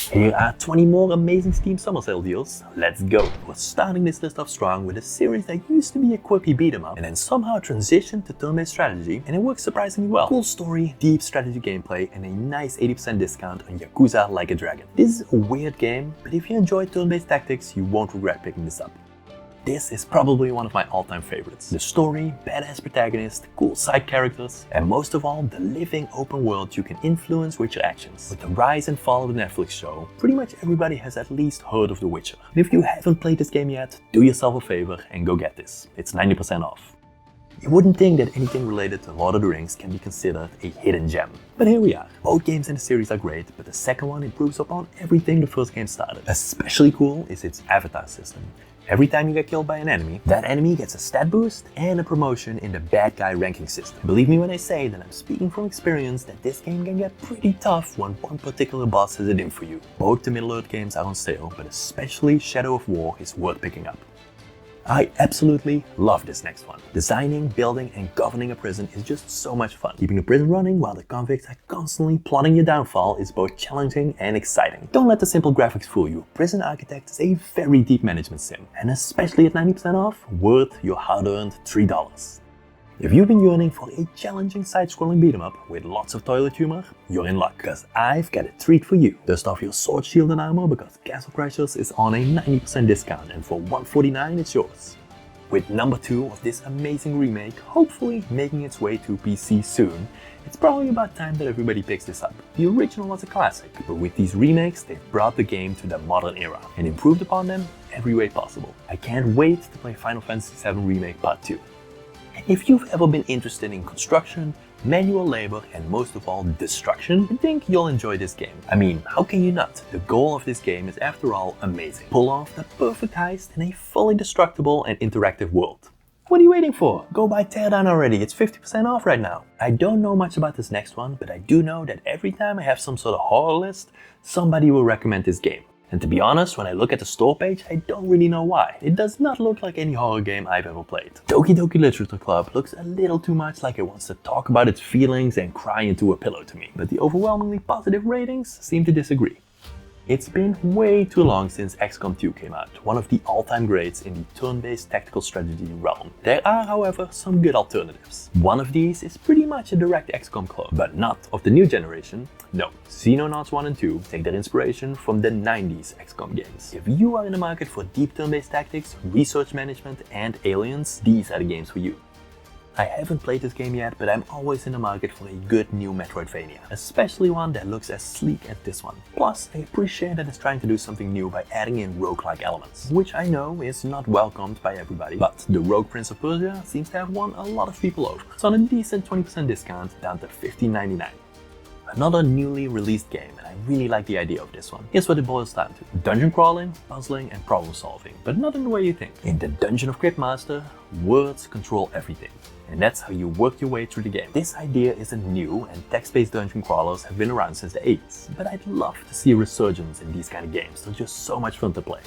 Here are 20 more amazing Steam Summer Sale deals. Let's go! We're starting this list off strong with a series that used to be a quirky beat 'em up and then somehow transitioned to turn-based strategy, and it works surprisingly well. Cool story, deep strategy gameplay, and a nice 80% discount on Yakuza Like a Dragon. This is a weird game, but if you enjoy turn-based tactics, you won't regret picking this up. This is probably one of my all-time favorites. The story, badass protagonist, cool side characters, and most of all, the living open world you can influence with your actions. With the rise and fall of the Netflix show, pretty much everybody has at least heard of The Witcher. And if you haven't played this game yet, do yourself a favor and go get this. It's 90% off. You wouldn't think that anything related to Lord of the Rings can be considered a hidden gem. But here we are. Both games in the series are great, but the second one improves upon everything the first game started. Especially cool is its avatar system. Every time you get killed by an enemy, that enemy gets a stat boost and a promotion in the bad guy ranking system. Believe me when I say that I'm speaking from experience that this game can get pretty tough when one particular boss has it in for you. Both the Middle-earth games are on sale, but especially Shadow of War is worth picking up. I absolutely love this next one. Designing, building, and governing a prison is just so much fun. Keeping a prison running while the convicts are constantly plotting your downfall is both challenging and exciting. Don't let the simple graphics fool you. Prison Architect is a very deep management sim, and especially at 90% off, worth your hard-earned $3. If you've been yearning for a challenging side-scrolling beat-em-up with lots of toilet humor, you're in luck, because I've got a treat for you. Dust off your sword, shield, and armor because Castle Crashers is on a 90% discount, and for $149 it's yours. With number 2 of this amazing remake hopefully making its way to PC soon, it's probably about time that everybody picks this up. The original was a classic, but with these remakes they've brought the game to the modern era and improved upon them every way possible. I can't wait to play Final Fantasy VII Remake Part 2. If you've ever been interested in construction, manual labor, and most of all, destruction, I think you'll enjoy this game. I mean, how can you not? The goal of this game is after all amazing. Pull off the perfect heist in a fully destructible and interactive world. What are you waiting for? Go buy Teardown already, it's 50% off right now. I don't know much about this next one, but I do know that every time I have some sort of horror list, somebody will recommend this game. And to be honest, when I look at the store page, I don't really know why. It does not look like any horror game I've ever played. Doki Doki Literature Club looks a little too much like it wants to talk about its feelings and cry into a pillow to me, but the overwhelmingly positive ratings seem to disagree. It's been way too long since XCOM 2 came out, one of the all-time greats in the turn-based tactical strategy realm. There are, however, some good alternatives. One of these is pretty much a direct XCOM clone, but not of the new generation. No, Xenonauts 1 and 2 take their inspiration from the 90s XCOM games. If you are in the market for deep turn-based tactics, research management, and aliens, these are the games for you. I haven't played this game yet, but I'm always in the market for a good new Metroidvania, especially one that looks as sleek as this one. Plus, I appreciate that it's trying to do something new by adding in roguelike elements, which I know is not welcomed by everybody, but the Rogue Prince of Persia seems to have won a lot of people over. It's on a decent 20% discount down to $15.99. Another newly released game, and I really like the idea of this one. Here's what it boils down to. Dungeon crawling, puzzling, and problem solving, but not in the way you think. In the Dungeon of Cryptmaster, words control everything. And that's how you work your way through the game. This idea isn't new, and text-based dungeon crawlers have been around since the 80s, but I'd love to see a resurgence in these kind of games. They're just so much fun to play.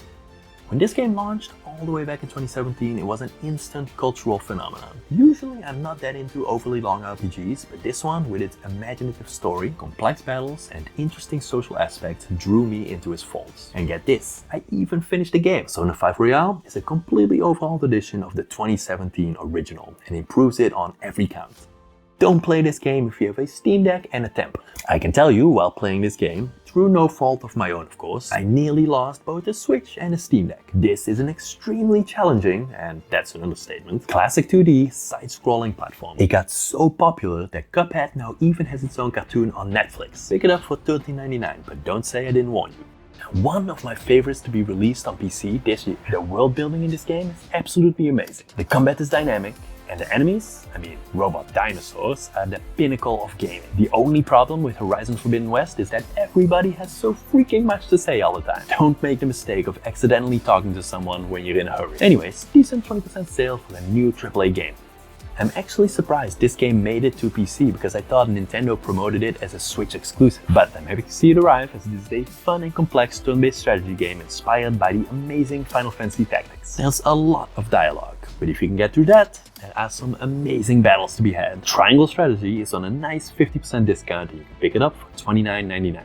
When this game launched all the way back in 2017, it was an instant cultural phenomenon. Usually I'm not that into overly long RPGs, but this one, with its imaginative story, complex battles, and interesting social aspects, drew me into its folds. And get this, I even finished the game. Persona 5 Royal is a completely overhauled edition of the 2017 original, and improves it on every count. Don't play this game if you have a Steam Deck and a temper. I can tell you, while playing this game, through no fault of my own of course, I nearly lost both a Switch and a Steam Deck. This is an extremely challenging, and that's an understatement, classic 2D side-scrolling platform. It got so popular that Cuphead now even has its own cartoon on Netflix. Pick it up for $13.99, but don't say I didn't warn you. One of my favorites to be released on PC this year. The world building in this game is absolutely amazing. The combat is dynamic, and the enemies, robot dinosaurs, are the pinnacle of gaming. The only problem with Horizon Forbidden West is that everybody has so freaking much to say all the time. Don't make the mistake of accidentally talking to someone when you're in a hurry. Anyways, decent 20% sale for a new AAA game. I'm actually surprised this game made it to PC because I thought Nintendo promoted it as a Switch exclusive. But I'm happy to see it arrive, as this is a fun and complex turn-based strategy game inspired by the amazing Final Fantasy Tactics. There's a lot of dialogue, but if you can get through that, there are some amazing battles to be had. Triangle Strategy is on a nice 50% discount and you can pick it up for $29.99.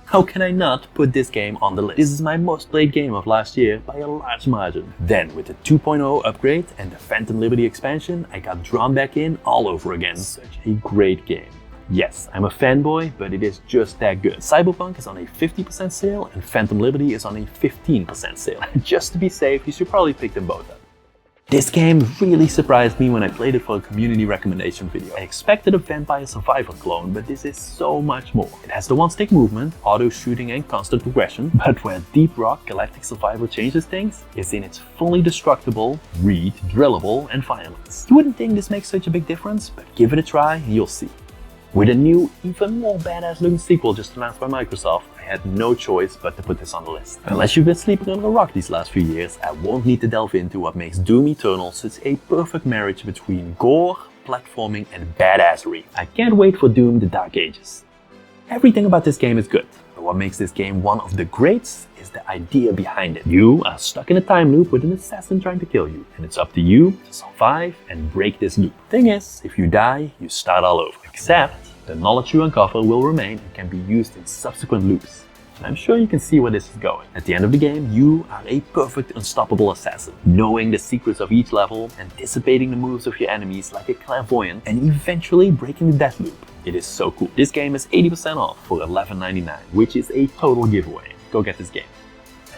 How can I not put this game on the list? This is my most played game of last year by a large margin. Then with the 2.0 upgrade and the Phantom Liberty expansion, I got drawn back in all over again. Such a great game. Yes, I'm a fanboy, but it is just that good. Cyberpunk is on a 50% sale and Phantom Liberty is on a 15% sale. Just to be safe, you should probably pick them both up. This game really surprised me when I played it for a community recommendation video. I expected a Vampire Survivor clone, but this is so much more. It has the one-stick movement, auto shooting and constant progression, but where Deep Rock Galactic Survivor changes things is in its fully destructible, read, drillable and violence. You wouldn't think this makes such a big difference, but give it a try and you'll see. With a new, even more badass looking sequel just announced by Microsoft, I had no choice but to put this on the list. Unless you've been sleeping under a rock these last few years, I won't need to delve into what makes Doom Eternal such a perfect marriage between gore, platforming and badassery. I can't wait for Doom: The Dark Ages. Everything about this game is good, but what makes this game one of the greats is the idea behind it. You are stuck in a time loop with an assassin trying to kill you, and it's up to you to survive and break this loop. Thing is, if you die, you start all over. Except, the knowledge you uncover will remain and can be used in subsequent loops. And I'm sure you can see where this is going. At the end of the game, you are a perfect unstoppable assassin, knowing the secrets of each level, anticipating the moves of your enemies like a clairvoyant, and eventually breaking the death loop. It is so cool. This game is 80% off for $11.99, which is a total giveaway. Go get this game.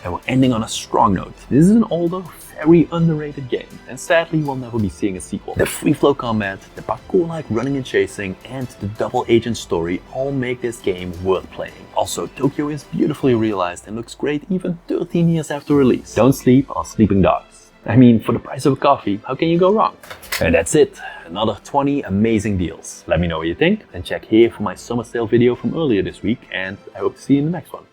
And we're ending on a strong note. This is an older, very underrated game, and sadly we'll never be seeing a sequel. The free flow combat, the parkour-like running and chasing, and the double agent story all make this game worth playing. Also, Tokyo is beautifully realized and looks great even 13 years after release. Don't sleep on sleeping dogs. I mean, for the price of a coffee, how can you go wrong? And that's it. Another 20 amazing deals. Let me know what you think, and check here for my summer sale video from earlier this week, and I hope to see you in the next one.